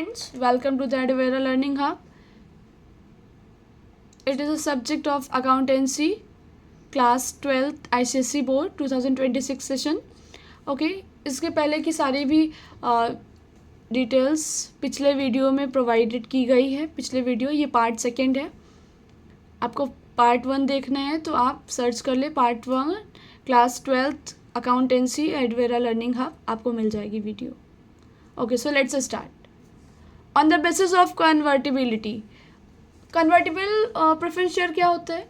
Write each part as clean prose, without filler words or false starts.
students, welcome to the Advera Learning Hub. It is a subject of accountancy, class 12th ICSE board 2026 session. Okay, इसके पहले की सारी भी details पिछले video में प्रोवाइडेड की गई है. पिछले वीडियो ये पार्ट सेकेंड है. आपको पार्ट 1 देखना है तो आप सर्च कर ले part 1 class 12th accountancy Edvera learning hub, आपको मिल जाएगी video. Okay, so let's start. On the basis of convertibility. Convertible preference share क्या होता है?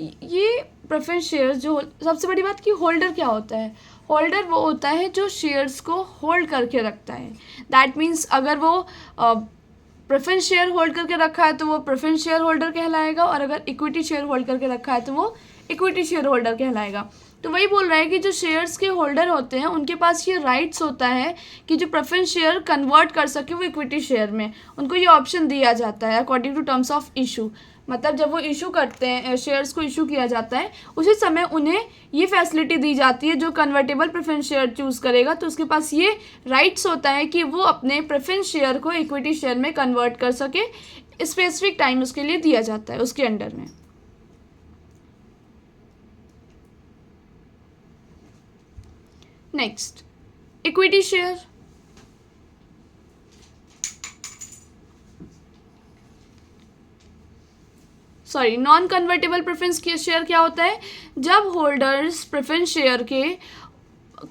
ये प्रेफरेंस शेयर जो सबसे बड़ी बात कि होल्डर क्या होता है. होल्डर वो होता है जो शेयर्स को होल्ड करके रखता है. दैट मीन्स अगर वो प्रेफरेंस शेयर होल्ड करके रखा है तो वो प्रेफरेंस शेयर होल्डर कहलाएगा, और अगर इक्विटी शेयर होल्ड करके रखा है तो वो इक्विटी शेयर होल्डर कहलाएगा. तो वही बोल रहा है कि जो शेयर्स के होल्डर होते हैं उनके पास ये राइट्स होता है कि जो प्रेफरेंस शेयर कन्वर्ट कर सके वो इक्विटी शेयर में, उनको ये ऑप्शन दिया जाता है according to terms of issue. मतलब जब वो इशू करते हैं, शेयर्स को इशू किया जाता है, उसी समय उन्हें ये फैसिलिटी दी जाती है. जो कन्वर्टेबल प्रेफरेंस शेयर चूज़ करेगा तो उसके पास ये राइट्स होता है कि वो अपने प्रेफरेंस शेयर को इक्विटी शेयर में कन्वर्ट कर सके. स्पेसिफिक टाइम उसके लिए दिया जाता है उसके अंडर में. Next, equity share. Sorry, non convertible preference share क्या होता है? जब होल्डर्स प्रेफरेंस शेयर के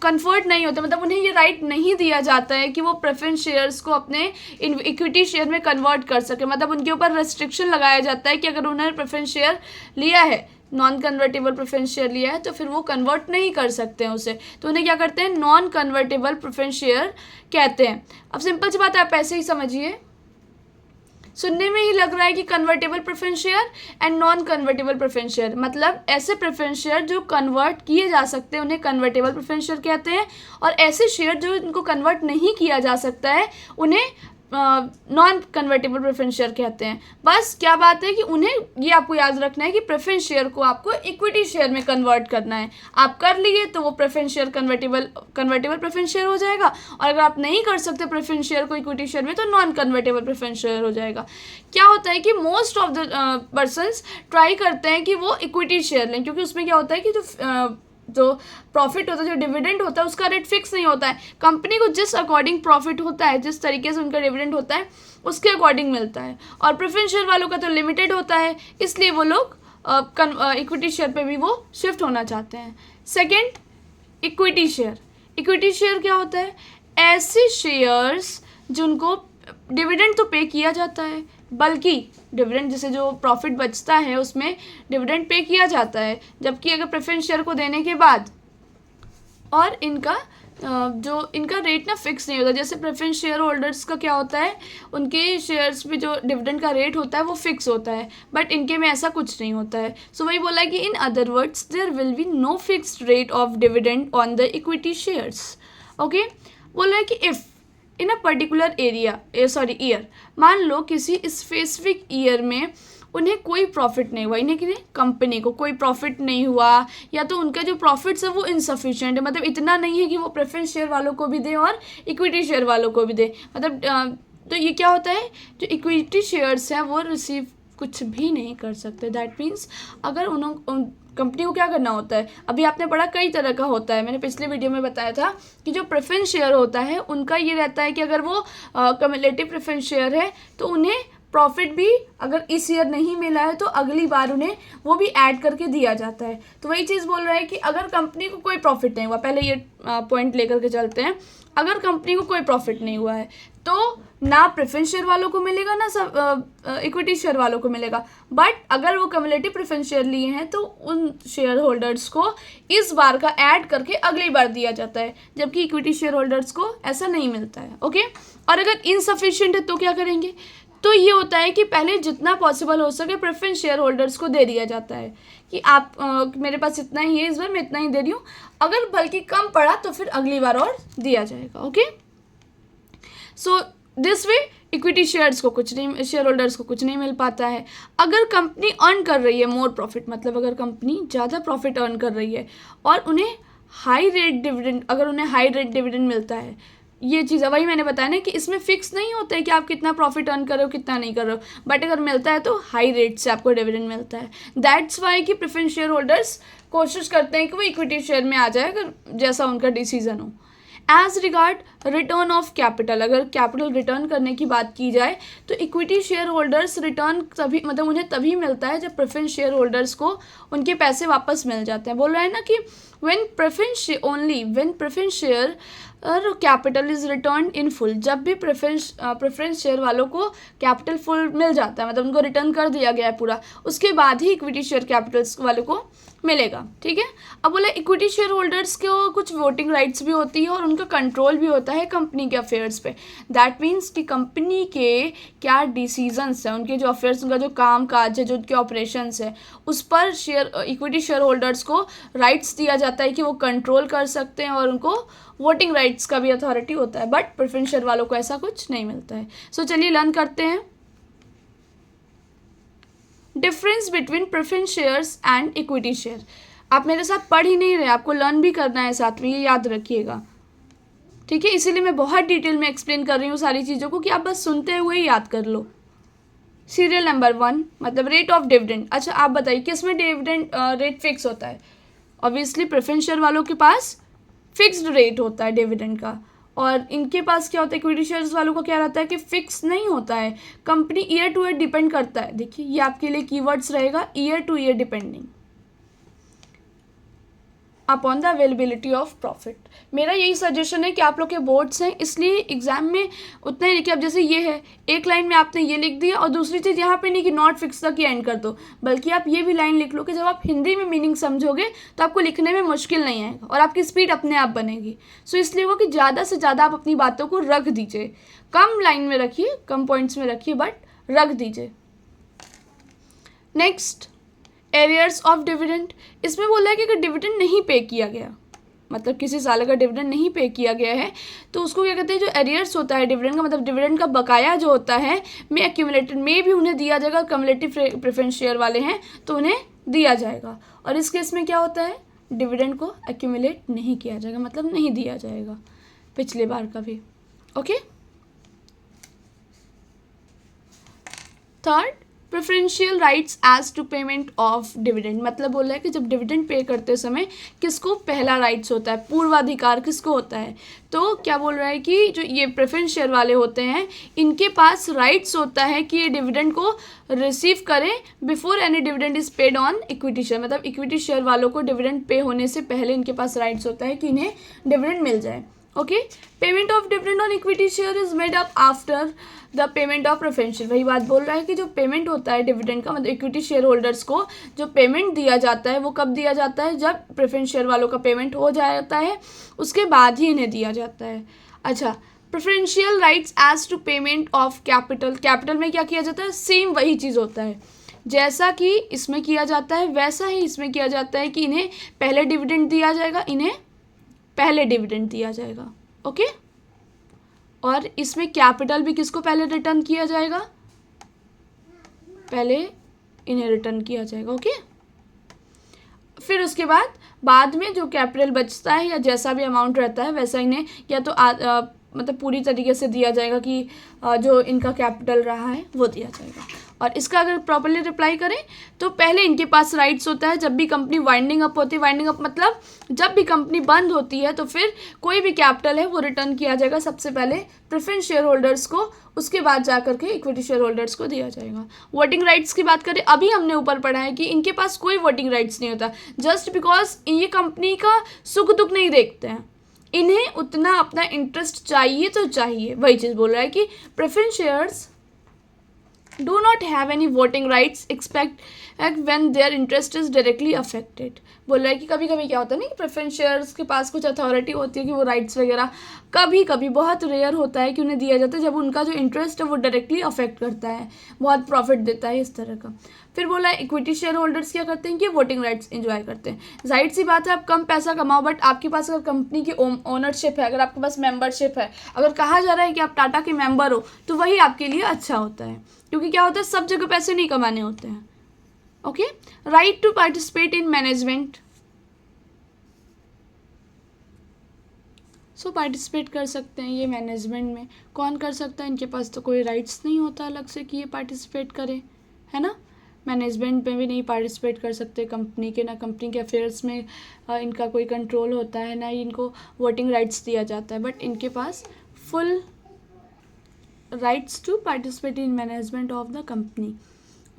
कन्वर्ट नहीं होते, मतलब उन्हें ये राइट नहीं दिया जाता है कि वो प्रेफरेंस शेयर्स को अपने इक्विटी शेयर में कन्वर्ट कर सके. मतलब उनके ऊपर रेस्ट्रिक्शन लगाया जाता है कि अगर उन्होंने प्रेफरेंस शेयर लिया है, नॉन कन्वर्टेबल प्रेफरेंस शेयर लिया है, तो फिर वो कन्वर्ट नहीं कर सकते हैं उसे. तो उन्हें क्या करते हैं? नॉन कन्वर्टेबल प्रेफरेंस शेयर कहते हैं. अब सिंपल सी बात है, आप ऐसे ही समझिए. सुनने में ही लग रहा है कि convertible preference share and non convertible preference share, मतलब ऐसे प्रेफरेंस शेयर जो कन्वर्ट किए जा सकते हैं उन्हें कन्वर्टेबल प्रेफरेंस शेयर कहते हैं, और ऐसे शेयर जो इनको कन्वर्ट नहीं किया जा सकता है उन्हें नॉन कन्वर्टेबल प्रेफरेंस शेयर कहते हैं. बस क्या बात है कि उन्हें ये आपको याद रखना है कि प्रेफरेंस शेयर को आपको इक्विटी शेयर में कन्वर्ट करना है. आप कर लिए तो वो preference share convertible preference share हो जाएगा, और अगर आप नहीं कर सकते प्रेफरेंस शेयर को इक्विटी शेयर में तो नॉन कन्वर्टेबल प्रेफरेंस शेयर हो जाएगा. क्या होता है कि most of the persons try करते हैं कि वो इक्विटी शेयर लें, क्योंकि उसमें क्या होता है कि जो प्रॉफिट होता है, जो डिविडेंड होता है, उसका रेट फिक्स नहीं होता है. कंपनी को जिस अकॉर्डिंग प्रॉफिट होता है, जिस तरीके से उनका डिविडेंड होता है, उसके अकॉर्डिंग मिलता है. और प्रेफरेंस शेयर वालों का तो लिमिटेड होता है, इसलिए वो लोग इक्विटी शेयर पे भी वो शिफ्ट होना चाहते हैं. Second, equity share. Equity share क्या होता है? ऐसे शेयर्स जिनको डिविडेंड तो पे किया जाता है, बल्कि डिविडेंड जैसे जो प्रॉफिट बचता है उसमें डिविडेंड पे किया जाता है, जबकि अगर प्रेफरेंस शेयर को देने के बाद और इनका जो इनका रेट ना फिक्स नहीं होता. जैसे प्रेफरेंस शेयर होल्डर्स का क्या होता है, उनके शेयर्स पे जो डिविडेंड का रेट होता है वो फिक्स होता है, बट इनके में ऐसा कुछ नहीं होता है. सो वही बोला है कि in other words there will be no fixed rate of dividend on the equity shares. Okay, बोला है कि if in a particular year, मान लो किसी स्पेसिफिक ईयर में उन्हें कोई प्रॉफिट नहीं हुआ, इन्हें कंपनी को कोई प्रॉफिट नहीं हुआ, या तो उनका जो प्रॉफिट्स है वो इनसफिशिएंट है, मतलब इतना नहीं है कि वो प्रेफरेंस शेयर वालों को भी दे और इक्विटी शेयर वालों को भी दे. मतलब तो ये क्या होता है, जो इक्विटी शेयर्स हैं वो रिसीव कुछ भी नहीं कर सकते. दैट मीन्स अगर कंपनी को क्या करना होता है, अभी आपने पढ़ा कई तरह का होता है, मैंने पिछले वीडियो में बताया था कि जो प्रेफरेंस शेयर होता है उनका ये रहता है कि अगर वो कम्युलेटिव प्रेफरेंस शेयर है तो उन्हें प्रॉफिट भी अगर इस ईयर नहीं मिला है तो अगली बार उन्हें वो भी ऐड करके दिया जाता है. तो वही चीज़ बोल रहा है कि अगर कंपनी को कोई प्रॉफिट नहीं हुआ, पहले ये पॉइंट लेकर के चलते हैं. अगर कंपनी को कोई प्रॉफिट नहीं हुआ है तो ना प्रेफरेंस शेयर वालों को मिलेगा ना सब इक्विटी शेयर वालों को मिलेगा. बट अगर वो कम्युलेटिव प्रेफरेंस शेयर लिए हैं तो उन शेयर होल्डर्स को इस बार का ऐड करके अगली बार दिया जाता है, जबकि इक्विटी शेयर होल्डर्स को ऐसा नहीं मिलता है. ओके, और अगर इनसफिशिएंट है तो क्या करेंगे? तो ये होता है कि पहले जितना पॉसिबल हो सके प्रेफरेंस शेयर होल्डर्स को दे दिया जाता है कि आप मेरे पास इतना ही है, इस बार मैं इतना ही दे रही हूँ, अगर बल्कि कम पड़ा तो फिर अगली बार और दिया जाएगा. Okay, so this way equity shares को कुछ नहीं, शेयर होल्डर्स को कुछ नहीं मिल पाता है. अगर कंपनी अर्न कर रही है मोर प्रॉफिट, मतलब अगर कंपनी ज़्यादा प्रॉफिट अर्न कर रही है और उन्हें हाई रेट डिविडेंड मिलता है, ये चीज़ है, वही मैंने बताया ना कि इसमें फिक्स नहीं होता है कि आप कितना प्रॉफिट अर्न कर रहे हो कितना नहीं कर रहे हो, बट अगर मिलता है तो हाई रेट से आपको डिविडेंड मिलता है। दैट्स वाई कि प्रेफरेंस शेयर होल्डर्स कोशिश करते हैं कि वो इक्विटी शेयर में आ जाए अगर जैसा उनका डिसीजन हो। As regard return of capital, अगर कैपिटल रिटर्न करने की बात की जाए तो इक्विटी शेयर होल्डर्स रिटर्न तभी मतलब उन्हें तभी मिलता है जब प्रेफरेंस शेयर होल्डर्स को उनके पैसे वापस मिल जाते हैं। बोल रहा है ना कि when preference share capital is return in full, जब भी प्रेफरेंस शेयर वालों को कैपिटल फुल मिल जाता है मतलब उनको रिटर्न कर दिया गया है पूरा, उसके बाद ही इक्विटी शेयर कैपिटल्स वालों को मिलेगा। ठीक है, अब बोला इक्विटी शेयर होल्डर्स को कुछ वोटिंग राइट्स भी होती है और उनका कंट्रोल भी होता है कंपनी के अफेयर्स पे। दैट मीन्स कि कंपनी के क्या डिसीजंस हैं, उनके जो अफेयर्स, उनका जो काम काज है, जो उनके ऑपरेशंस है, उस पर इक्विटी शेयर होल्डर्स को राइट्स दिया जाता है कि वो कंट्रोल कर सकते हैं और उनको वोटिंग राइट्स का भी अथॉरिटी होता है। बट प्रेफरेंस शेयर वालों को ऐसा कुछ नहीं मिलता है। सो चलिए लर्न करते हैं difference between preference shares and equity share. आप मेरे साथ पढ़ ही नहीं रहे, आपको लर्न भी करना है साथ में, ये याद रखिएगा। ठीक है, इसीलिए मैं बहुत डिटेल में एक्सप्लेन कर रही हूँ सारी चीज़ों को कि आप बस सुनते हुए ही याद कर लो। सीरियल नंबर 1 मतलब रेट ऑफ डिविडेंड। अच्छा आप बताइए किसमें डिविडेंड रेट फिक्स होता है? ऑब्वियसली प्रेफरेंस शेयर वालों के पास फिक्स्ड रेट होता है डिविडेंड का, और इनके पास क्या होता है, इक्विटी शेयर्स वालों को क्या रहता है कि फिक्स नहीं होता है। Company year two year depend करता है। देखिए ये आपके लिए कीवर्ड्स रहेगा, year two year depending upon the availability of profit. मेरा यही सजेशन है कि आप लोग के बोर्ड्स हैं इसलिए एग्जाम में उतना ही लिखिए। अब जैसे ये है, एक लाइन में आपने ये लिख दिया और दूसरी चीज़ यहाँ पे नहीं कि नॉट फिक्स तक ही एंड कर दो, बल्कि आप ये भी लाइन लिख लो कि जब आप हिंदी में मीनिंग समझोगे तो आपको लिखने में मुश्किल नहीं आएगा और आपकी स्पीड अपने आप बनेगी। सो इसलिए वो कि ज़्यादा से ज़्यादा आप अपनी बातों को रख दीजिए, कम लाइन में रखिए, कम पॉइंट्स में रखिए, बट रख दीजिए। Next arrears of dividend. इसमें बोला है कि अगर डिविडेंड नहीं पे किया गया, मतलब किसी साल अगर डिविडेंड नहीं पे किया गया है तो उसको क्या कहते हैं, जो एरियर्स होता है डिविडेंड का, मतलब डिविडेंड का बकाया जो होता है, में एक्यूमुलेटेड में भी उन्हें दिया जाएगा। कम्युलेटिव प्रेफरेंस शेयर वाले हैं तो उन्हें दिया जाएगा, और इस केस में क्या होता है, डिविडेंड को एक्यूमुलेट नहीं किया जाएगा, मतलब नहीं दिया जाएगा पिछले बार का भी। Okay, third preferential rights as to payment of dividend. मतलब बोला है कि जब डिविडेंड पे करते समय किसको पहला राइट्स होता है, पूर्वाधिकार किसको होता है। तो क्या बोल रहा है कि जो ये प्रेफरेंस शेयर वाले होते हैं इनके पास राइट्स होता है कि ये डिविडेंड को रिसीव करें before any dividend is paid on equity share. मतलब इक्विटी शेयर वालों को डिविडेंड पे होने से पहले इनके पास राइट्स होता है कि इन्हें डिविडेंड मिल जाए। Okay, payment of dividend on equity share is made up after the payment of preference share. वही बात बोल रहा है कि जो पेमेंट होता है डिविडेंड का, मतलब इक्विटी शेयर होल्डर्स को जो पेमेंट दिया जाता है वो कब दिया जाता है, जब प्रेफरेंस शेयर वालों का पेमेंट हो जाता है उसके बाद ही इन्हें दिया जाता है। अच्छा, preferential rights as to payment of capital. Capital में क्या किया जाता है, सेम वही चीज़ होता है, जैसा कि इसमें किया जाता है वैसा ही इसमें किया जाता है कि इन्हें पहले डिविडेंड दिया जाएगा, इन्हें पहले डिविडेंड दिया जाएगा। ओके, और इसमें कैपिटल भी किसको पहले रिटर्न किया जाएगा, पहले इन्हें रिटर्न किया जाएगा। ओके, फिर उसके बाद में जो कैपिटल बचता है या जैसा भी अमाउंट रहता है वैसा इन्हें या तो मतलब पूरी तरीके से दिया जाएगा कि जो इनका कैपिटल रहा है वो दिया जाएगा। और इसका अगर प्रॉपर्ली रिप्लाई करें तो पहले इनके पास राइट्स होता है जब भी कंपनी वाइंडिंग अप होती है। वाइंडिंग अप मतलब जब भी कंपनी बंद होती है तो फिर कोई भी कैपिटल है वो रिटर्न किया जाएगा सबसे पहले प्रेफरेंस शेयर होल्डर्स को, उसके बाद जा करके इक्विटी शेयर होल्डर्स को दिया जाएगा। वोटिंग राइट्स की बात करें, अभी हमने ऊपर पढ़ा है कि इनके पास कोई वोटिंग राइट्स नहीं होता, जस्ट बिकॉज ये कंपनी का सुख दुख नहीं देखते हैं, इन्हें उतना अपना इंटरेस्ट चाहिए तो चाहिए। वही चीज़ बोल रहा है कि preference shares do not have any voting rights except when their interest is directly affected। बोल रहा है कि कभी कभी क्या होता है ना कि प्रेफरेंस शेयर्स के पास कुछ अथॉरिटी होती है कि वो राइट्स वगैरह कभी कभी, बहुत रेयर होता है कि उन्हें दिया जाता है जब उनका जो इंटरेस्ट है वो डायरेक्टली अफेक्ट करता है, बहुत प्रॉफिट देता है, इस तरह का। फिर बोला है इक्विटी शेयर होल्डर्स क्या करते हैं कि वोटिंग राइट्स एंजॉय करते हैं। जाहिर सी बात है आप कम पैसा कमाओ बट आपके पास अगर कंपनी की ओनरशिप है, अगर आपके पास मेंबरशिप है, अगर कहा जा रहा है कि आप टाटा के मेंबर हो तो वही आपके लिए अच्छा होता है, क्योंकि क्या होता है सब जगह पैसे नहीं कमाने होते हैं। Okay, right to participate in management. So participate कर सकते हैं ये मैनेजमेंट में। कौन कर सकता है? इनके पास तो कोई राइट्स नहीं होता अलग से कि ये पार्टिसिपेट करें, है ना। मैनेजमेंट में भी नहीं पार्टिसिपेट कर सकते कंपनी के, ना कंपनी के अफेयर्स में इनका कोई कंट्रोल होता है, ना ही इनको वोटिंग राइट्स दिया जाता है, बट इनके पास full rights to participate in management of the company.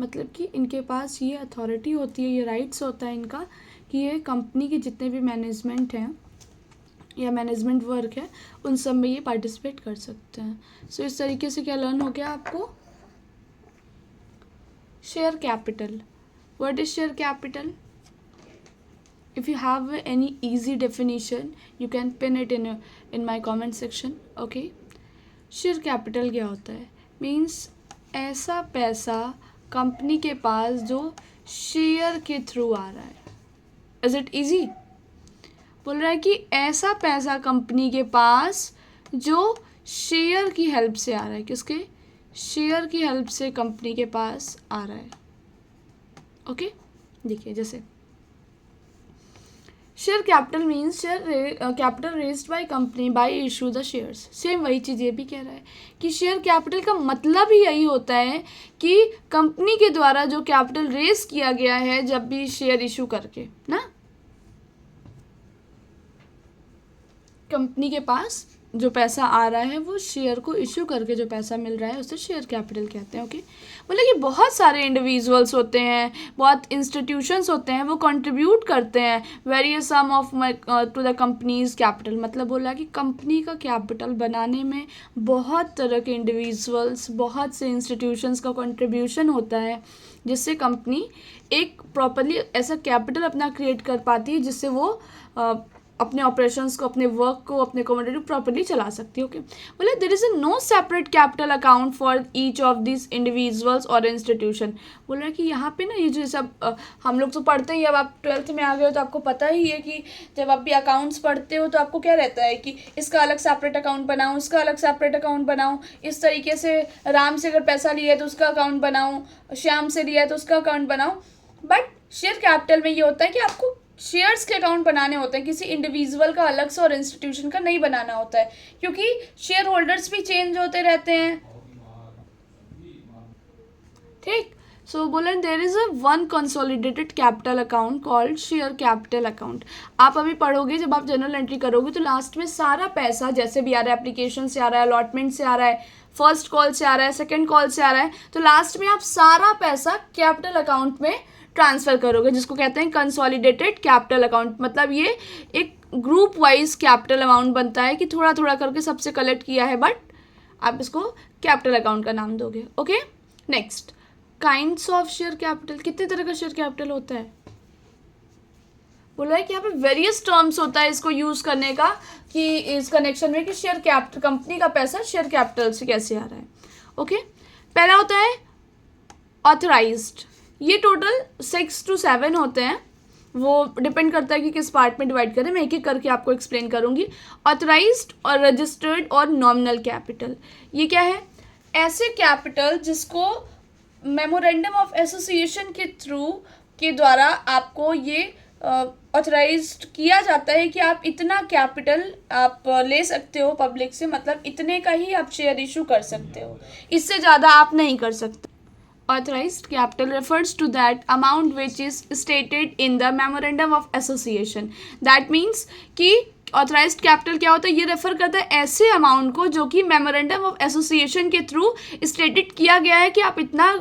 मतलब कि इनके पास ये अथॉरिटी होती है, ये राइट्स होता है इनका कि ये कंपनी के जितने भी मैनेजमेंट हैं या मैनेजमेंट वर्क है उन सब में ये पार्टिसिपेट कर सकते हैं। सो इस तरीके से क्या लर्न हो गया आपको? Share capital. What is share capital? if you have any easy definition you can pin it in my comment section, okay। Share capital क्या होता है? मीन्स ऐसा पैसा कंपनी के पास जो शेयर के थ्रू आ रहा है। Is it easy? बोल रहा है कि ऐसा पैसा कंपनी के पास जो शेयर की हेल्प से आ रहा है। किसके? शेयर की हेल्प से कंपनी के पास आ रहा है। ओके देखिए, जैसे share capital means share capital raised by company by issue the shares. Same वही चीज़ ये भी कह रहा है कि शेयर कैपिटल का मतलब ही यही होता है कि कंपनी के द्वारा जो कैपिटल रेज किया गया है जब भी शेयर इशू करके ना, कंपनी के पास जो पैसा आ रहा है वो शेयर को इशू करके जो पैसा मिल रहा है उसे शेयर कैपिटल कहते हैं। ओके मतलब कि बहुत सारे इंडिविजुअल्स होते हैं, बहुत इंस्टीट्यूशंस होते हैं, वो कंट्रीब्यूट करते हैं various sum of to the company's capital. मतलब बोला कि कंपनी का कैपिटल बनाने में बहुत तरह के इंडिविजुअल्स, बहुत से इंस्टीट्यूशंस का कंट्रीब्यूशन होता है, जिससे कंपनी एक प्रॉपरली ऐसा कैपिटल अपना क्रिएट कर पाती है जिससे वो अपने ऑपरेशंस को, अपने वर्क को, अपने कमोडिटी को प्रॉपर्ली चला सकती है। ओके बोले there is no separate capital account for each of this individuals और इंस्टीट्यूशन। बोल रहा है कि यहाँ पे ना ये जो सब हम लोग तो पढ़ते ही, अब आप 12th में आ गए हो तो आपको पता ही है कि जब आप भी अकाउंट्स पढ़ते हो तो आपको क्या रहता है कि इसका अलग सेपरेट अकाउंट बनाऊँ, इसका अलग सेपरेट अकाउंट बनाऊँ, इस तरीके से राम से अगर पैसा लिया है तो उसका अकाउंट बनाऊँ, श्याम से लिया है तो उसका अकाउंट बनाऊँ। बट शेयर कैपिटल में ये होता है कि आपको शेयर्स के अकाउंट बनाने होते हैं, किसी इंडिविजुअल का अलग से और इंस्टीट्यूशन का नहीं बनाना होता है, क्योंकि शेयर होल्डर्स भी चेंज होते रहते हैं। ठीक, सो बोले there is a one consolidated capital account called share capital account. आप अभी पढ़ोगे, जब आप जनरल एंट्री करोगे तो लास्ट में सारा पैसा जैसे भी आ रहा है, एप्लीकेशन से आ रहा है, अलॉटमेंट से आ रहा है, फर्स्ट कॉल से आ रहा है, सेकेंड कॉल से आ रहा है, तो लास्ट में आप सारा पैसा कैपिटल अकाउंट में ट्रांसफ़र करोगे, जिसको कहते हैं कंसोलिडेटेड कैपिटल अकाउंट। मतलब ये एक ग्रुप वाइज कैपिटल अमाउंट बनता है कि थोड़ा थोड़ा करके सबसे कलेक्ट किया है, बट आप इसको कैपिटल अकाउंट का नाम दोगे। Okay next, kinds of share capital. कितने तरह का शेयर कैपिटल होता है? बोला है कि यहाँ पे वेरियस टर्म्स होता है इसको यूज़ करने का, कि इस कनेक्शन में कि शेयर कैपिटल, कंपनी का पैसा शेयर कैपिटल से कैसे आ रहा है। ओके पहला होता है ऑथराइज्ड। ये टोटल 6 to 7 होते हैं, वो डिपेंड करता है कि किस पार्ट में डिवाइड करें, मैं एक एक करके आपको एक्सप्लेन करूँगी। ऑथराइज्ड और रजिस्टर्ड और नॉमिनल कैपिटल, ये क्या है? ऐसे कैपिटल जिसको मेमोरेंडम ऑफ एसोसिएशन के थ्रू के द्वारा आपको ये ऑथराइज्ड किया जाता है कि आप इतना कैपिटल आप ले सकते हो पब्लिक से, मतलब इतने का ही आप शेयर इशू कर सकते हो, इससे ज़्यादा आप नहीं कर सकते। Authorized capital refers to that amount which is stated in the memorandum of association. That means कि ऑथराइज्ड कैपिटल क्या होता है? ये रेफर करता है ऐसे अमाउंट को जो कि मेमोरेंडम ऑफ एसोसिएशन के थ्रू स्टेटेड किया गया है कि आप इतना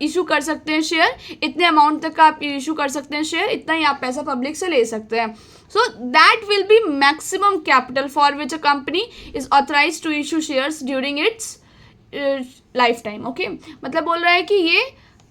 इशू कर सकते हैं शेयर, इतने अमाउंट तक का आप इशू कर सकते हैं शेयर, इतना ही आप पैसा पब्लिक से ले सकते हैं। So that will be maximum capital for which a company is authorised to issue shares during its life time. Okay मतलब बोल रहा है कि ये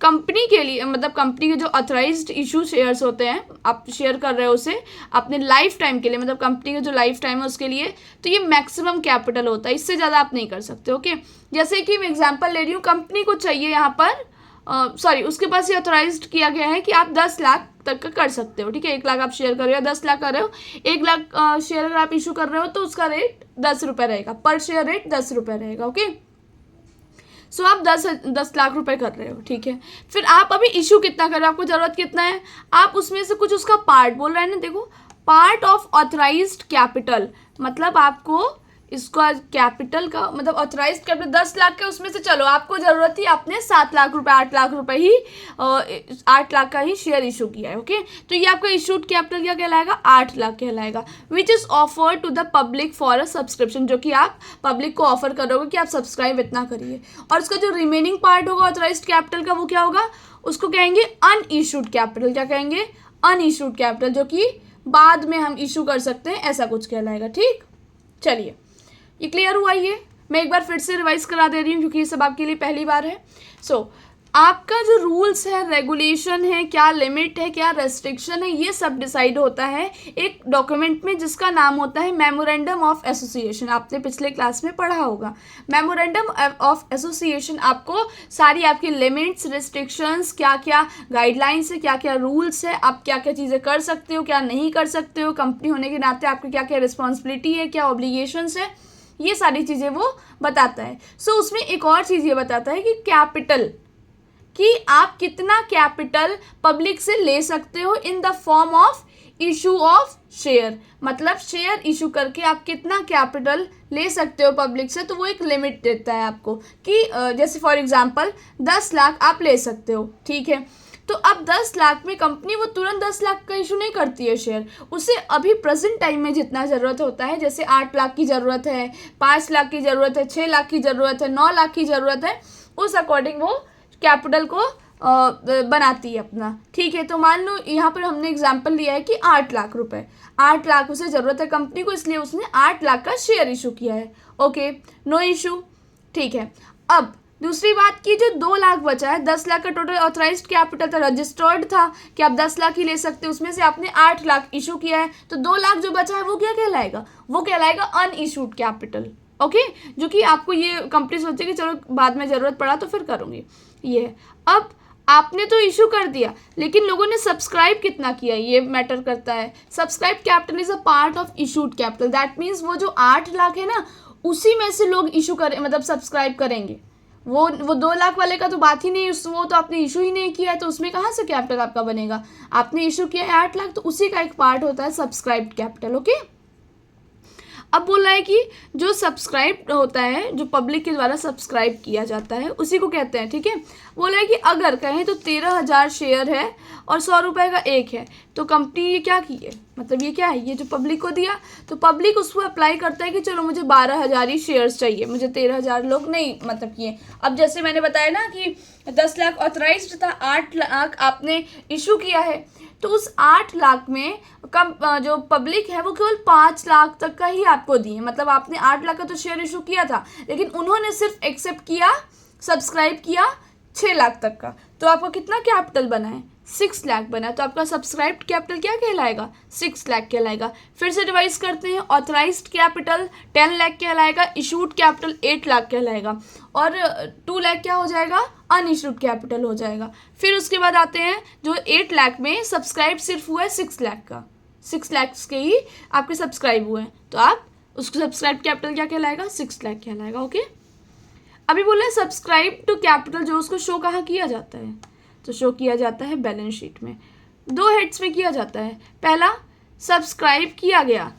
कंपनी के लिए, मतलब कंपनी के जो ऑथराइज्ड इशू शेयर्स होते हैं, आप शेयर कर रहे हो उसे अपने लाइफ टाइम के लिए, मतलब कंपनी का जो लाइफ टाइम है उसके लिए, तो ये मैक्सिमम कैपिटल होता है, इससे ज़्यादा आप नहीं कर सकते। ओके जैसे कि मैं एग्जांपल ले रही हूँ, कंपनी को चाहिए यहाँ पर उसके पास ये ऑथराइज्ड किया गया है कि आप 10 लाख तक का कर सकते हो। ठीक है, 1 लाख आप शेयर कर रहे हो, 10 लाख कर रहे हो, 1 लाख शेयर अगर आप इशू कर रहे हो तो उसका रेट 10 रुपये रहेगा, पर शेयर रेट 10 रुपये रहेगा। ओके सो आप 10 लाख रुपए कर रहे हो। ठीक है, फिर आप अभी इशू कितना कर रहे हो, आपको ज़रूरत कितना है, आप उसमें से कुछ उसका पार्ट बोल रहे हैं ना, देखो पार्ट ऑफ ऑथराइज्ड कैपिटल, मतलब आपको इसका कैपिटल का मतलब ऑथराइज्ड कैपिटल 10 लाख का, उसमें से चलो आपको ज़रूरत थी, आपने 7 लाख रुपए 8 लाख रुपए ही 8 लाख का ही शेयर इशू किया है। ओके, तो ये आपका इशूड कैपिटल क्या कहलाएगा, 8 लाख कहलाएगा। Which is offer to the public for a subscription, जो कि आप पब्लिक को ऑफर करोगे कि आप सब्सक्राइब इतना करिए। और उसका जो रिमेनिंग पार्ट होगा ऑथराइज्ड कैपिटल का वो क्या होगा, उसको कहेंगे अनइशूड कैपिटल। क्या कहेंगे, अनइशूड कैपिटल, जो कि बाद में हम इशू कर सकते हैं, ऐसा कुछ कहलाएगा। ठीक, चलिए ये क्लियर हुआ। ये मैं एक बार फिर से रिवाइज करा दे रही हूँ क्योंकि ये सब आपके लिए पहली बार है। सो आपका जो रूल्स है, रेगुलेशन है, क्या लिमिट है, क्या रेस्ट्रिक्शन है, ये सब डिसाइड होता है एक डॉक्यूमेंट में जिसका नाम होता है मेमोरेंडम ऑफ एसोसिएशन। आपने पिछले क्लास में पढ़ा होगा। मेमोरेंडम ऑफ एसोसिएशन आपको सारी आपकी लिमिट्स, रिस्ट्रिक्शंस, क्या क्या गाइडलाइंस है, क्या क्या रूल्स है, आप क्या क्या चीज़ें कर सकते हो, क्या नहीं कर सकते हो, कंपनी होने के नाते आपकी क्या क्या रिस्पॉन्सिबिलिटी है, क्या ऑब्लिगेशंस है, ये सारी चीज़ें वो बताता है। सो उसमें एक और चीज़ ये बताता है कि कैपिटल, कि आप कितना कैपिटल पब्लिक से ले सकते हो in the form of issue of share. मतलब शेयर इशू करके आप कितना कैपिटल ले सकते हो पब्लिक से, तो वो एक लिमिट देता है आपको कि जैसे फॉर एग्जांपल 10 लाख आप ले सकते हो। ठीक है, तो अब 10 लाख में कंपनी वो तुरंत 10 लाख का इशू नहीं करती है शेयर, उसे अभी प्रेजेंट टाइम में जितना ज़रूरत होता है, जैसे 8 लाख की ज़रूरत है, 5 लाख की ज़रूरत है, 6 लाख की ज़रूरत है, 9 लाख की ज़रूरत है, उस अकॉर्डिंग वो कैपिटल को बनाती है अपना। ठीक है, तो मान लो यहाँ पर हमने एग्जांपल लिया है कि 8 लाख रुपए, 8 लाख उसे ज़रूरत है कंपनी को, इसलिए उसने 8 लाख का शेयर इशू किया है। Okay, no issue. ठीक है, अब दूसरी बात की जो 2 लाख बचा है, 10 लाख का टोटल ऑथराइज्ड कैपिटल था, रजिस्टर्ड था कि आप 10 लाख ही ले सकते हो, उसमें से आपने 8 लाख इशू किया है, तो 2 लाख जो बचा है वो क्या कहलाएगा, वो कहलाएगा अनइशूड कैपिटल। ओके, जो कि आपको ये कंपनी सोचेगी चलो बाद में ज़रूरत पड़ा तो फिर करूँगी। ये अब आपने तो इशू कर दिया, लेकिन लोगों ने सब्सक्राइब कितना किया ये मैटर करता है। Subscribe capital is a part of issued capital, that means वो जो 8 लाख है ना, उसी में से लोग इशू करें, मतलब सब्सक्राइब करेंगे। वो 2 लाख वाले का तो बात ही नहीं, वो तो आपने इशू ही नहीं किया है, तो उसमें कहाँ से कैपिटल आपका बनेगा। आपने इशू किया है 8 लाख, तो उसी का एक पार्ट होता है सब्सक्राइब्ड कैपिटल। ओके, अब बोल रहा है कि जो सब्सक्राइब होता है, जो पब्लिक के द्वारा सब्सक्राइब किया जाता है, उसी को कहते हैं। ठीक है, बोल रहा है कि अगर कहें तो 13,000 शेयर है और 100 रुपये का एक है, तो कंपनी ये क्या की है, मतलब ये क्या है, ये जो पब्लिक को दिया, तो पब्लिक उसको अप्लाई करता है कि चलो मुझे 12,000 ही शेयर्स चाहिए, मुझे 13,000 लोग नहीं मतलब किए। अब जैसे मैंने बताया ना कि 10 लाख ऑथराइज्ड था, 8 लाख आपने इशू किया है, तो उस 8 लाख में जो पब्लिक है वो केवल 5 लाख तक का ही आपको दिए। मतलब आपने 8 लाख का तो शेयर इशू किया था, लेकिन उन्होंने सिर्फ एक्सेप्ट किया, सब्सक्राइब किया 6 लाख तक का, तो आपका कितना कैपिटल बना है, 6 लाख बना है। तो आपका सब्सक्राइब्ड कैपिटल क्या कहलाएगा, 6 लाख कहलाएगा। फिर से रिवाइज करते हैं, ऑथराइज्ड कैपिटल 10 लाख कहलाएगा, इशूड कैपिटल 8 लाख कहलाएगा, और 2 लाख क्या हो जाएगा, अनइशूड कैपिटल हो जाएगा। फिर उसके बाद आते हैं जो 8 लाख में सब्सक्राइब सिर्फ हुआ है 6 लाख का, 6 लाख के ही आपके सब्सक्राइब हुए हैं, तो आप उसको सब्सक्राइब कैपिटल क्या कहलाएगा, 6 लाख कहलाएगा। ओके, अभी बोले सब्सक्राइब टू कैपिटल जो उसको शो कहाँ किया जाता है, तो शो किया जाता है बैलेंस शीट में। 2 हेड्स में किया जाता है। पहला, सब्सक्राइब किया गया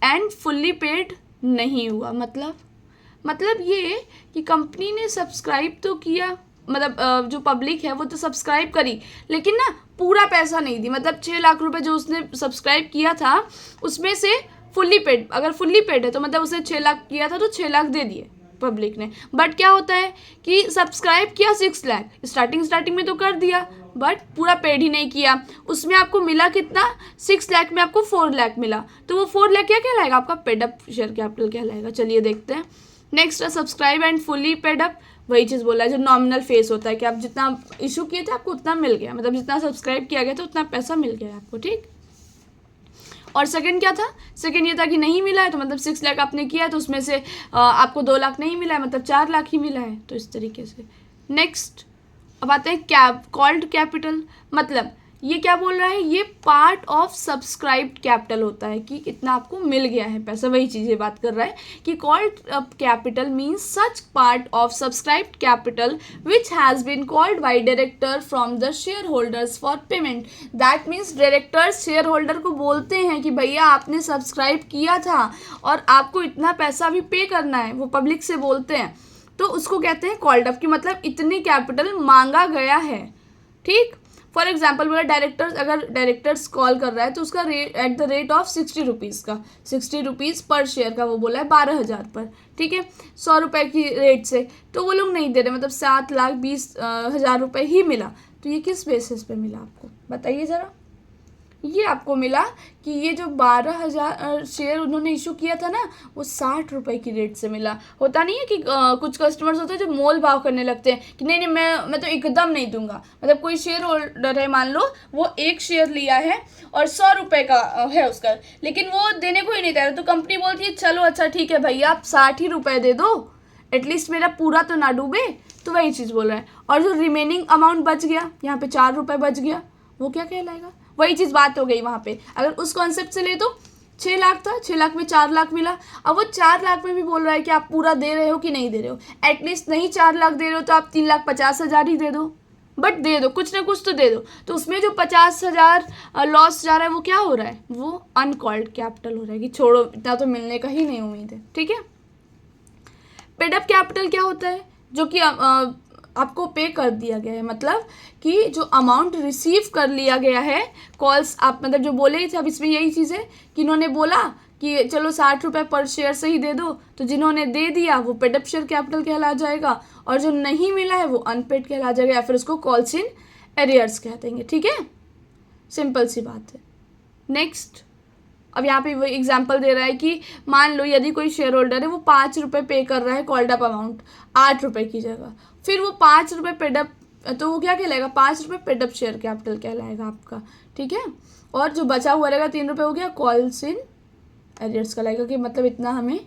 एंड फुल्ली पेड नहीं हुआ, मतलब ये कि कंपनी ने सब्सक्राइब तो किया, मतलब जो पब्लिक है वो तो सब्सक्राइब करी, लेकिन ना पूरा पैसा नहीं दी। मतलब 6 लाख रुपए जो उसने सब्सक्राइब किया था उसमें से फुल्ली पेड, अगर फुल्ली पेड है तो मतलब उसने 6 लाख किया था तो 6 लाख दे दिए पब्लिक ने। बट क्या होता है कि सब्सक्राइब किया 6 लाख, स्टार्टिंग में तो कर दिया, बट पूरा पेड ही नहीं किया। उसमें आपको मिला कितना, 6 लाख में आपको 4 लाख मिला, तो वो 4 लाख क्या कहलाएगा, आपका पेड अप शेयर कैपिटल कहलाएगा। चलिए देखते हैं। नेक्स्ट है subscribe and fully paid up, वही चीज़ बोला है जो नॉमिनल फेस होता है कि आप जितना इशू किए थे आपको उतना मिल गया, मतलब जितना सब्सक्राइब किया गया था उतना पैसा मिल गया आपको। ठीक, और सेकंड क्या था, सेकंड ये था कि नहीं मिला है, तो मतलब 6 लाख आपने किया है तो उसमें से आपको 2 लाख नहीं मिला है, मतलब 4 लाख ही मिला है, तो इस तरीके से। नेक्स्ट अब आते हैं कॉल्ड कैपिटल, मतलब ये क्या बोल रहा है, ये पार्ट ऑफ सब्सक्राइब्ड कैपिटल होता है कि इतना आपको मिल गया है पैसा, वही चीज़ ये बात कर रहा है कि called up capital means such part of subscribed capital which has been called by director from the share holders for payment. That means directors share holder को बोलते हैं कि भैया आपने सब्सक्राइब किया था और आपको इतना पैसा भी पे करना है, वो पब्लिक से बोलते हैं, तो उसको कहते हैं कॉल्ड अप, कि मतलब इतनी कैपिटल मांगा गया है। ठीक, फॉर एग्जाम्पल बोला डायरेक्टर्स, अगर डायरेक्टर्स कॉल कर रहा है तो उसका rate at the rate of 60 rupees का, 60 रुपीज़ पर शेयर का, वो बोला है 12,000 पर, ठीक है, 100 रुपये की रेट से, तो वो लोग नहीं दे रहे, मतलब 7,20,000 रुपये ही मिला। तो ये किस बेसिस पे मिला आपको बताइए ज़रा। ये आपको मिला कि ये जो 12,000 शेयर उन्होंने इशू किया था ना, वो 60 रुपये की रेट से मिला। होता नहीं है कि कुछ कस्टमर्स होते हैं जो मोल भाव करने लगते हैं कि नहीं नहीं मैं तो एकदम नहीं दूंगा। मतलब कोई शेयर होल्डर है, मान लो वो एक शेयर लिया है और 100 रुपये का है उसका, लेकिन वो देने को ही नहीं तैयार, तो कंपनी बोलती है चलो अच्छा ठीक है भैया आप 60 ही रुपये दे दो, एटलीस्ट मेरा पूरा तो ना डूबे। तो वही चीज़ बोल रहा है। और जो रिमेनिंग अमाउंट बच गया, यहाँ पे 4 रुपये बच गया, वो क्या कहलाएगा, वही चीज़ बात हो गई वहाँ पे। अगर उस कॉन्सेप्ट से ले तो 6 लाख था, 6 लाख में 4 लाख मिला। अब वो 4 लाख में भी बोल रहा है कि आप पूरा दे रहे हो कि नहीं दे रहे हो, एटलीस्ट नहीं 4 लाख दे रहे हो तो आप 3,50,000 ही दे दो, बट दे दो, कुछ ना कुछ तो दे दो। तो उसमें जो 50,000 लॉस जा रहा है वो क्या हो रहा है, वो अनकॉल्ड कैपिटल हो रहा है कि छोड़ो इतना तो मिलने का ही नहीं उम्मीद है। ठीक है, पेड अप कैपिटल क्या होता है, जो कि आपको पे कर दिया गया है, मतलब कि जो अमाउंट रिसीव कर लिया गया है, कॉल्स आप मतलब जो बोले ही थे, अब इसमें यही चीज़ है कि इन्होंने बोला कि चलो 60 रुपये पर शेयर से ही दे दो, तो जिन्होंने दे दिया वो पेड अप शेयर कैपिटल कहला जाएगा, और जो नहीं मिला है वो अनपेड कहला जाएगा, या फिर उसको कॉल्स इन एरियर्स कह देंगे। ठीक है, सिंपल सी बात है। नेक्स्ट, अब यहाँ पे वो एग्जांपल दे रहा है कि मान लो यदि कोई शेयर होल्डर है, वो 5 रुपये पे कर रहा है कॉल्ड अप अमाउंट 8 रुपये की जगह, फिर वो 5 रुपये पेडअप, तो वो क्या कहलाएगा, 5 रुपये पेडअप शेयर कैपिटल कहलाएगा आपका। ठीक है, और जो बचा हुआ रहेगा 3 रुपये हो गया कॉल्स इन एरियर्स कहलाएगा, कि मतलब इतना हमें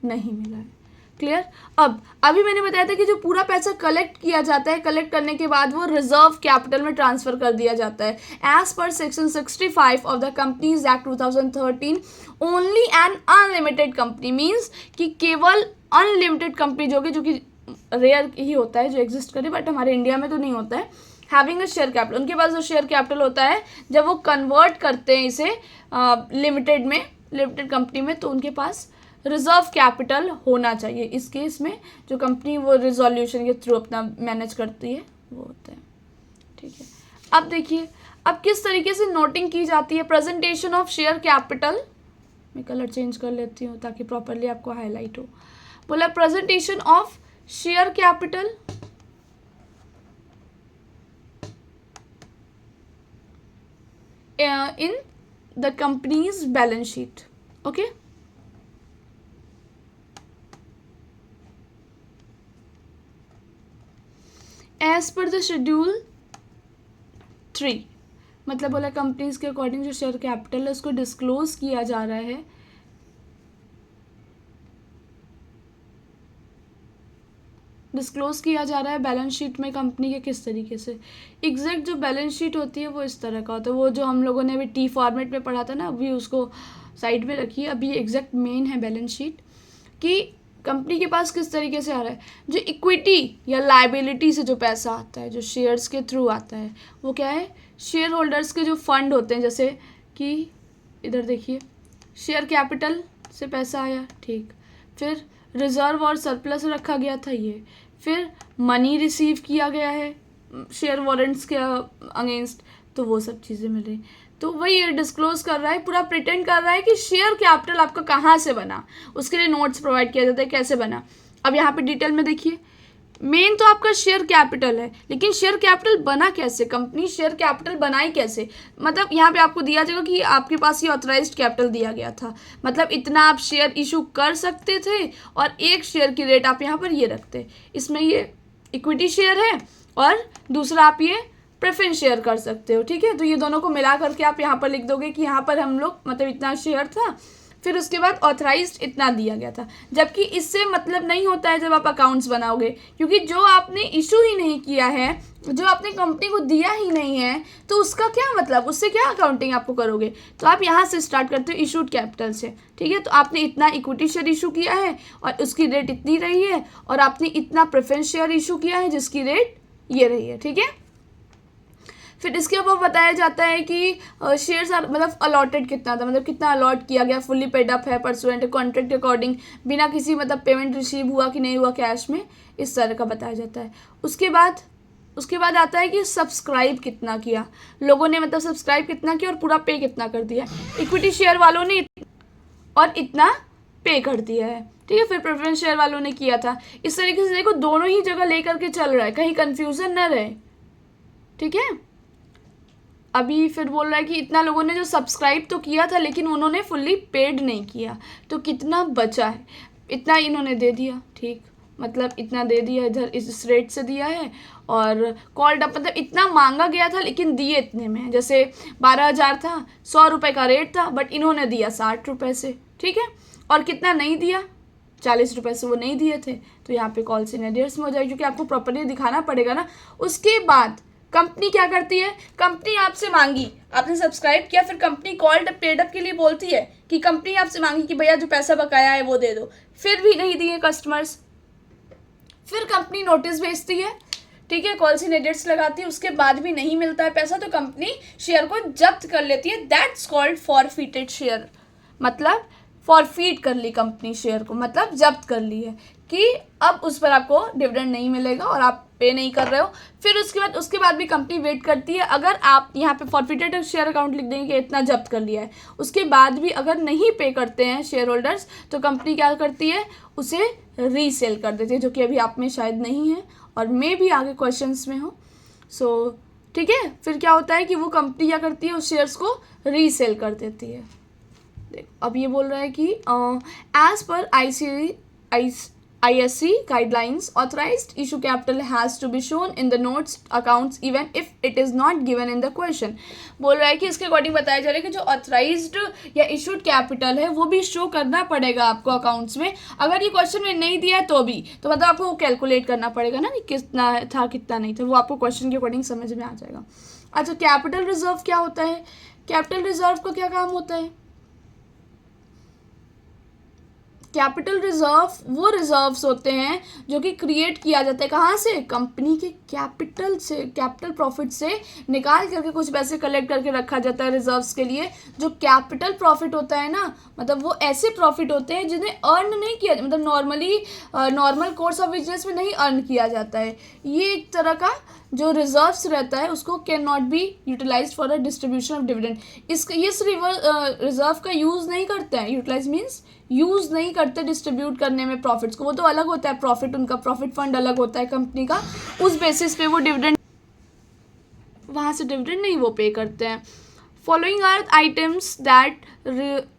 नहीं मिला है। क्लियर। अब अभी मैंने बताया था कि जो पूरा पैसा कलेक्ट किया जाता है, कलेक्ट करने के बाद वो रिजर्व कैपिटल में ट्रांसफर कर दिया जाता है। As per section 65 of the Companies Act 2013 only an unlimited company means कि केवल अनलिमिटेड कंपनी जो कि रेयर ही होता है जो एग्जिस्ट करे, बट हमारे इंडिया में तो नहीं होता है, हैविंग अ शेयर कैपिटल, उनके पास जो शेयर कैपिटल होता है जब वो कन्वर्ट करते हैं इसे लिमिटेड में, लिमिटेड कंपनी में, तो उनके पास रिजर्व कैपिटल होना चाहिए। इस केस में जो कंपनी वो रिजोल्यूशन के थ्रू अपना मैनेज करती है वो होता है। ठीक है, अब देखिए अब किस तरीके से नोटिंग की जाती है प्रेजेंटेशन ऑफ शेयर कैपिटल। मैं कलर चेंज कर लेती हूँ ताकि प्रॉपरली आपको हाईलाइट हो। बोला presentation of share capital in the company's balance sheet. Okay, as per the schedule 3, मतलब बोला कंपनीज के अकॉर्डिंग जो शेयर कैपिटल है उसको डिस्क्लोज किया जा रहा है, डिस्क्लोज किया जा रहा है बैलेंस शीट में कंपनी के किस तरीके से। एग्जैक्ट जो बैलेंस शीट होती है वो इस तरह का होता है, वो जो हम लोगों ने अभी टी फॉर्मेट में पढ़ा था ना, अभी उसको साइड में रखिए। अभी एग्जैक्ट मेन है बैलेंस शीट कि कंपनी के पास किस तरीके से आ रहा है। जो इक्विटी या लाइबिलिटी से जो पैसा आता है, जो शेयर्स के थ्रू आता है, वो क्या है, शेयर होल्डर्स के जो फंड होते हैं, जैसे कि इधर देखिए शेयर कैपिटल से पैसा आया, ठीक, फिर रिजर्व और सरप्लस रखा गया था ये, फिर मनी रिसीव किया गया है शेयर वारंट्स के अगेंस्ट, तो वो सब चीज़ें मिल रही। तो वही डिस्क्लोज कर रहा है, पूरा प्रिटेंड कर रहा है कि शेयर कैपिटल आपका कहाँ से बना, उसके लिए नोट्स प्रोवाइड किया जाता है कैसे बना। अब यहाँ पे डिटेल में देखिए, मेन तो आपका शेयर कैपिटल है, लेकिन शेयर कैपिटल बना कैसे, कंपनी शेयर कैपिटल बनाई कैसे, मतलब यहाँ पे आपको दिया जाएगा कि आपके पास ये ऑथराइज्ड कैपिटल दिया गया था, मतलब इतना आप शेयर इशू कर सकते थे और एक शेयर की रेट आप यहाँ पर ये रखते। इसमें ये इक्विटी शेयर है और दूसरा आप ये प्रेफरेंस शेयर कर सकते हो। ठीक है, तो ये दोनों को मिला करके आप यहाँ पर लिख दोगे कि यहाँ पर हम लोग मतलब इतना शेयर था, फिर उसके बाद ऑथराइज्ड इतना दिया गया था, जबकि इससे मतलब नहीं होता है जब आप अकाउंट्स बनाओगे, क्योंकि जो आपने इशू ही नहीं किया है, जो आपने कंपनी को दिया ही नहीं है, तो उसका क्या मतलब, उससे क्या अकाउंटिंग आपको करोगे। तो आप यहाँ से स्टार्ट करते हो इशूड कैपिटल से, ठीक है। तो आपने इतना इक्विटी शेयर इशू किया है और उसकी रेट इतनी रही है, और आपने इतना प्रेफरेंस शेयर इशू किया है जिसकी रेट ये रही है, ठीक है। फिर इसके ऊपर बताया जाता है कि शेयर्स मतलब अलॉटेड कितना था, मतलब कितना अलॉट किया गया, फुल्ली पेड अप है परसुएंट कॉन्ट्रैक्ट अकॉर्डिंग, बिना किसी मतलब पेमेंट रिसीव हुआ कि नहीं हुआ कैश में, इस तरह का बताया जाता है। उसके बाद आता है कि सब्सक्राइब कितना किया लोगों ने, मतलब सब्सक्राइब कितना किया और पूरा पे कितना कर दिया। इक्विटी शेयर वालों ने और इतना पे कर दिया है, ठीक है। फिर प्रेफरेंस शेयर वालों ने किया था। इस तरीके से देखो दोनों ही जगह लेकर के चल रहा है, कहीं कंफ्यूजन न रहे, ठीक है। अभी फिर बोल रहा है कि इतना लोगों ने जो सब्सक्राइब तो किया था लेकिन उन्होंने फुल्ली पेड नहीं किया, तो कितना बचा है, इतना इन्होंने दे दिया, ठीक, मतलब इतना दे दिया, इधर इस रेट से दिया है। और कॉल्ड अप मतलब इतना मांगा गया था लेकिन दिए इतने में, जैसे 12,000 था, 100 रुपये का रेट था, बट इन्होंने दिया 60 रुपये से, ठीक है। और कितना नहीं दिया, 40 रुपये से वो नहीं दिए थे, तो यहाँ पे कॉल सिनेरियर्स में हो जाएगी, क्योंकि आपको प्रॉपर्ली दिखाना पड़ेगा ना। उसके बाद कंपनी क्या करती है, कंपनी आपसे मांगी, आपने सब्सक्राइब किया, फिर कंपनी कॉल्ड पेड अप के लिए बोलती है कि कंपनी आपसे मांगी कि भैया जो पैसा बकाया है वो दे दो, फिर भी नहीं दिए कस्टमर्स, फिर कंपनी नोटिस भेजती है, ठीक है, कॉल सिनेरियर्स लगाती है, उसके बाद भी नहीं मिलता है पैसा, तो कंपनी शेयर को जब्त कर लेती है। दैट्स कॉल्ड फॉरफिटेड शेयर, मतलब फॉरफिट कर ली कंपनी शेयर को, मतलब जब्त कर ली है कि अब उस पर आपको डिविडेंड नहीं मिलेगा और आप पे नहीं कर रहे हो। फिर उसके बाद भी कंपनी वेट करती है, अगर आप यहाँ पे फॉरफिटेड शेयर अकाउंट लिख देंगे कि इतना जब्त कर लिया है, उसके बाद भी अगर नहीं पे करते हैं शेयर होल्डर्स, तो कंपनी क्या करती है, उसे रीसेल कर देती है, जो कि अभी आप में शायद नहीं है और मे भी आगे क्वेश्चंस में हो। सो ठीक है, फिर क्या होता है कि वो कंपनी क्या करती है, उस शेयर्स को रीसेल कर देती है। अब ये बोल रहा है कि as per ISC guidelines, authorized issue capital has to be shown in the notes accounts even if it is not given in the question। बोल रहा है कि इसके अकॉर्डिंग बताया जा रहा है कि जो ऑथराइज्ड या इशूड कैपिटल है वो भी शो करना पड़ेगा आपको अकाउंट्स में, अगर ये क्वेश्चन में नहीं दिया है तो भी, तो मतलब आपको कैलकुलेट करना पड़ेगा ना कि कितना था कितना नहीं था, वो आपको क्वेश्चन के अकॉर्डिंग समझ में आ जाएगा। अच्छा, कैपिटल रिजर्व क्या होता है, कैपिटल रिजर्व का क्या काम होता है। कैपिटल रिजर्व वो रिजर्व्स होते हैं जो कि क्रिएट किया जाता है, कहाँ से, कंपनी के कैपिटल से, कैपिटल प्रॉफिट से निकाल करके कुछ पैसे कलेक्ट करके रखा जाता है रिजर्व्स के लिए। जो कैपिटल प्रॉफिट होता है ना, मतलब वो ऐसे प्रॉफिट होते हैं जिन्हें अर्न नहीं किया, मतलब नॉर्मल कोर्स ऑफ बिजनेस में नहीं अर्न किया जाता है। ये एक तरह का जो रिजर्व्स रहता है उसको can not be utilise for the distribution of dividend. इस रिजर्व का यूज़ नहीं करते हैं, यूटिलाइज मीन्स यूज़ नहीं करते डिस्ट्रीब्यूट करने में प्रॉफिट्स को, वो तो अलग होता है प्रॉफिट, उनका प्रॉफिट फंड अलग होता है कंपनी का, उस बेसिस पे वो डिविडेंड, वहाँ से डिविडेंड नहीं वो पे करते हैं। Following are items that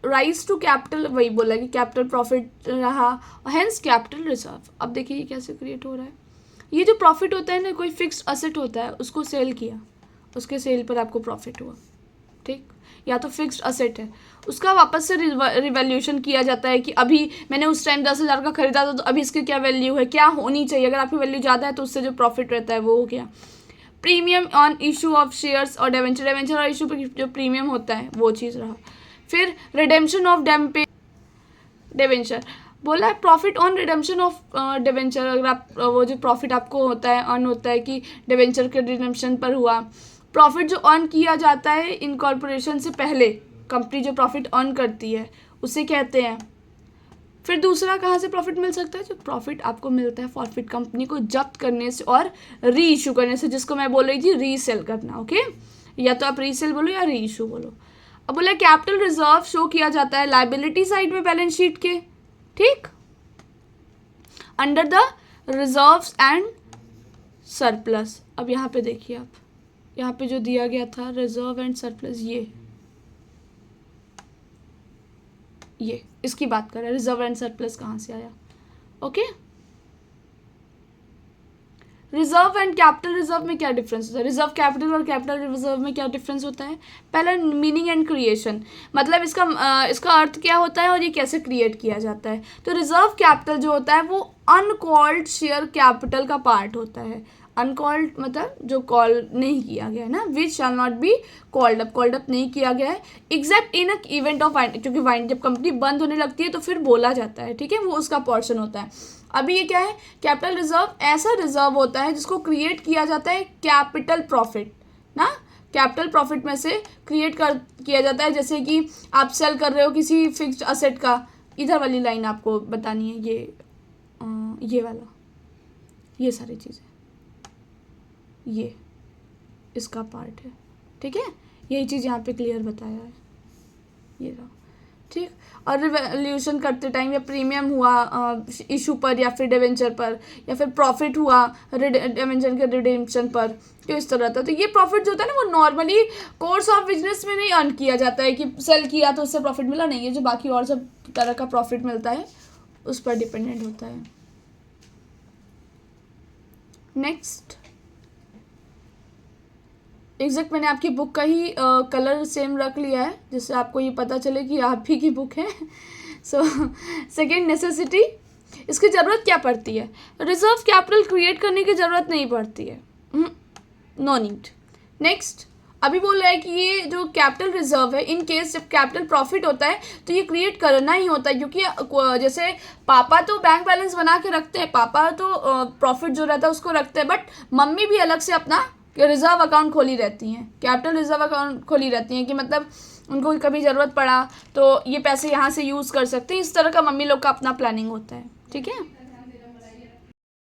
rise to capital, वही बोला कि कैपिटल प्रॉफिट रहा, हेंस कैपिटल रिजर्व। अब देखिए ये कैसे क्रिएट हो रहा है, ये जो प्रॉफिट होता है ना, कोई फिक्स्ड असेट होता है, उसको सेल किया, उसके सेल पर आपको प्रॉफिट हुआ, ठीक, या तो फिक्स्ड असेट है, उसका वापस से रिवैल्यूएशन किया जाता है कि अभी मैंने उस टाइम 10,000 का खरीदा था तो अभी इसकी क्या वैल्यू है, क्या होनी चाहिए, अगर आपकी वैल्यू ज़्यादा है तो उससे जो प्रॉफिट रहता है वो हो गया। Premium on issue of shares और डेवेंचर और इशू पर जो प्रीमियम होता है वो चीज़ रहा। फिर रिडेम्पशन ऑफ डेवेंचर, बोला profit on redemption of debenture, अगर आप वो जो प्रॉफिट आपको होता है अर्न होता है कि डेवेंचर के रिडेम्पशन पर हुआ, प्रॉफिट जो अर्न किया जाता है इनकॉर्पोरेशन से पहले, कंपनी जो प्रॉफिट अर्न करती है उसे कहते हैं। फिर दूसरा कहाँ से प्रॉफिट मिल सकता है, जो प्रॉफिट आपको मिलता है फॉरफिट कंपनी को जब्त करने से और री इशू करने से, जिसको मैं बोल रही थी रीसेल करना, ओके, या तो आप रीसेल बोलो या री इशू बोलो। अब बोला कैपिटल रिजर्व शो किया जाता है लायबिलिटी साइड में बैलेंस शीट के, ठीक, under the reserves and surplus. अब यहाँ पे देखिए, आप यहाँ पे जो दिया गया था रिजर्व एंड सरप्लस, ये इसकी बात कर रहे हैं, रिजर्व एंड सरप्लस कहाँ से आया, okay. Reserve and capital reserve में क्या डिफरेंस होता है? रिजर्व कैपिटल और कैपिटल रिजर्व में क्या डिफरेंस होता है? पहला मीनिंग एंड क्रिएशन, मतलब इसका अर्थ क्या होता है और ये कैसे क्रिएट किया जाता है। तो रिजर्व कैपिटल जो होता है वो अनकॉल्ड शेयर कैपिटल का पार्ट होता है। अनकॉल्ड मतलब जो कॉल नहीं किया गया है ना, which shall not be called up नहीं किया गया है except in a event of wind, क्योंकि वाइंड जब कंपनी बंद होने लगती है तो फिर बोला जाता है, ठीक है, वो उसका पोर्शन होता है। अभी ये क्या है? कैपिटल रिजर्व ऐसा रिजर्व होता है जिसको क्रिएट किया जाता है कैपिटल प्रॉफिट ना, कैपिटल प्रॉफिट में से किया जाता है। जैसे कि आप सेल कर रहे हो किसी फिक्स्ड असेट का, इधर वाली लाइन आपको बतानी है, ये वाला, ये सारी चीज़ें, ये इसका पार्ट है, ठीक है, यही चीज़ यहाँ पे क्लियर बताया है, ये रहा, ठीक। और रिवैल्यूएशन करते टाइम या प्रीमियम हुआ इशू पर या फिर डिवेंचर पर, या फिर प्रॉफिट हुआ डिवेंचर के रिडेम्पशन पर, तो इस तरह था। तो ये प्रॉफिट जो होता है ना वो नॉर्मली कोर्स ऑफ बिजनेस में नहीं अर्न किया जाता है कि सेल किया तो उससे प्रॉफिट मिला, नहीं, ये जो बाकी और सब तरह का प्रॉफिट मिलता है उस पर डिपेंडेंट होता है। नेक्स्ट एग्जैक्ट मैंने आपकी बुक का ही कलर सेम रख लिया है जिससे आपको ये पता चले कि आप ही की बुक है। सो सेकेंड नेसेसिटी, इसकी ज़रूरत क्या पड़ती है? रिजर्व कैपिटल क्रिएट करने की ज़रूरत नहीं पड़ती है, नो नीड। नेक्स्ट अभी बोल रहा है कि ये जो कैपिटल रिजर्व है, इन केस जब कैपिटल प्रॉफिट होता है तो ये क्रिएट करना ही होता है, क्योंकि जैसे पापा तो बैंक बैलेंस बना के रखते हैं, पापा तो प्रॉफिट जो रहता है उसको रखते हैं, बट मम्मी भी अलग से अपना रिजर्व अकाउंट खोली रहती हैं, कैपिटल रिजर्व अकाउंट खोली रहती हैं कि मतलब उनको कभी ज़रूरत पड़ा तो ये पैसे यहाँ से यूज़ कर सकते हैं, इस तरह का मम्मी लोग का अपना प्लानिंग होता है, ठीक है।